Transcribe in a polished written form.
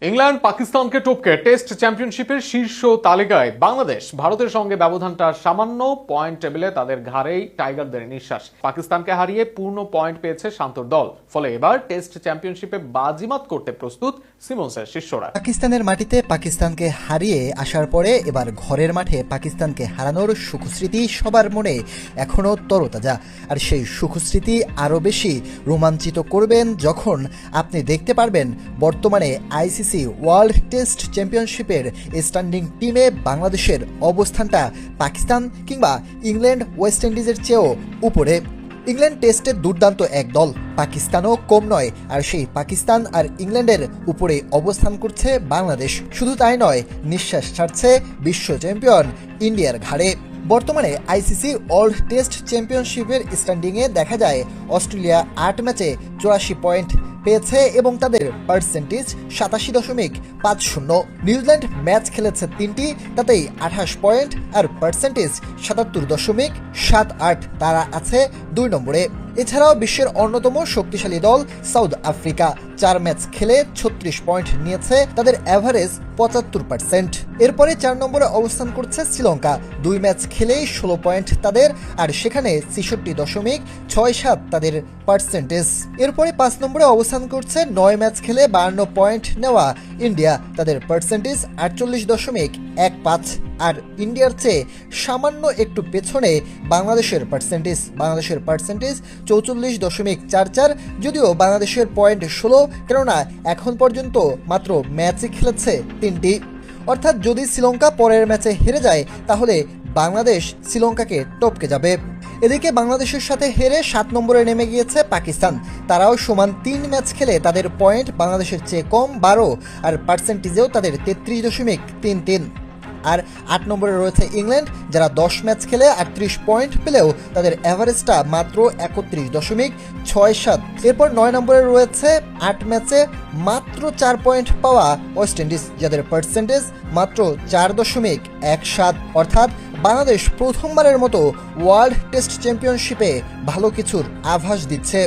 England পাকিস্তানকে টপকে test চ্যাম্পিয়নশিপের শীর্ষ তালিকায় বাংলাদেশ। ভারতের সঙ্গে ব্যবধানটা সামান্য, পয়েন্ট টেবিলে তাদের ঘাড়েই টাইগারদের নিঃশ্বাস। পাকিস্তানকে হারিয়ে পূর্ণ পয়েন্ট পেয়েছে শান্তর দল, ফলে এবার টেস্ট চ্যাম্পিয়নশিপে বাজিমাত করতে প্রস্তুত সিমন্সের শিষ্যরা। পাকিস্তানের মাটিতে পাকিস্তানকে হারিয়ে আসার পরে এবার ঘরের মাঠে পাকিস্তানকে হারানোর সুখস্মৃতি সবার মনে এখনও তরতাজা। আর সেই সুখস্মৃতি আরও বেশি রোমাঞ্চিত করবেন যখন আপনি দেখতে পারবেন বর্তমানে আইসিসি ওয়ার্ল্ড টেস্ট চ্যাম্পিয়নশিপের স্ট্যান্ডিং টিমে বাংলাদেশের অবস্থানটা পাকিস্তান কিংবা ইংল্যান্ড ওয়েস্ট ইন্ডিজের চেয়েও উপরে। ইংল্যান্ড টেস্টের দুর্দান্ত এক দল, পাকিস্তানও কম নয়। আর সেই পাকিস্তান আর ইংল্যান্ডের উপরে অবস্থান করছে বাংলাদেশ। শুধু তাই নয়, নিঃশ্বাস ছাড়ছে বিশ্ব চ্যাম্পিয়ন ইন্ডিয়ার ঘাড়ে। বর্তমানে আইসিসি ওয়ার্ল্ড টেস্ট চ্যাম্পিয়নশিপের স্ট্যান্ডিংয়ে দেখা যায় অস্ট্রেলিয়া 8 ম্যাচে 84 পয়েন্ট পেয়েছে এবং তাদের পার্সেন্টেজ 87.50। নিউজিল্যান্ড ম্যাচ খেলেছে 3টি, তাতেই 28 পয়েন্ট আর পার্সেন্টেজ 77.78। তারা আছে 2 নম্বরে। এছাড়াও বিশ্বের অন্যতম শক্তিশালী দল সাউথ আফ্রিকা 4 ম্যাচ খেলে 36 পয়েন্ট নিয়েছে, তাদের অ্যাভারেজ 75%। এরপরে 4 নম্বরে অবস্থান করছে শ্রীলঙ্কা, 2 ম্যাচ খেলেই 16 পয়েন্ট তাদের, আর সেখানে 66.67 তাদের পার্সেন্টেজ। এরপরে 5 নম্বরে অবস্থান করছে 9 ম্যাচ খেলে 52 পয়েন্ট নেওয়া ইন্ডিয়া, তাদের পার্সেন্টেজ 48.15। আর ইন্ডিয়ার চেয়ে সামান্য একটু পেছনে বাংলাদেশের পার্সেন্টেজ 44.44। যদিও বাংলাদেশের পয়েন্ট 16, কেননা এখন পর্যন্ত মাত্র ম্যাচই খেলেছে 3টি। অর্থাৎ যদি শ্রীলঙ্কা পরের ম্যাচে হেরে যায় তাহলে বাংলাদেশ শ্রীলঙ্কাকে টপকে যাবে। এদিকে বাংলাদেশের সাথে হেরে 7 নম্বরে নেমে গিয়েছে পাকিস্তান। তারাও সমান 3 ম্যাচ খেলে তাদের পয়েন্ট বাংলাদেশের চেয়ে কম 12, আর পার্সেন্টেজেও তাদের 33.33। আর 8 নম্বরে রয়েছে ইংল্যান্ড, যারা 10 ম্যাচ খেলে 38 পয়েন্ট পেলেও তাদের অ্যাভারেজটা মাত্র 31.67। এরপর 9 নম্বরে রয়েছে 8 ম্যাচে মাত্র 4 পয়েন্ট পাওয়া ওয়েস্ট ইন্ডিজ, যাদের পার্সেন্টেজ মাত্র 4.17। অর্থাৎ বাংলাদেশ প্রথমবারের মতো ওয়ার্ল্ড টেস্ট চ্যাম্পিয়নশিপে ভালো কিছুর আভাস দিচ্ছে।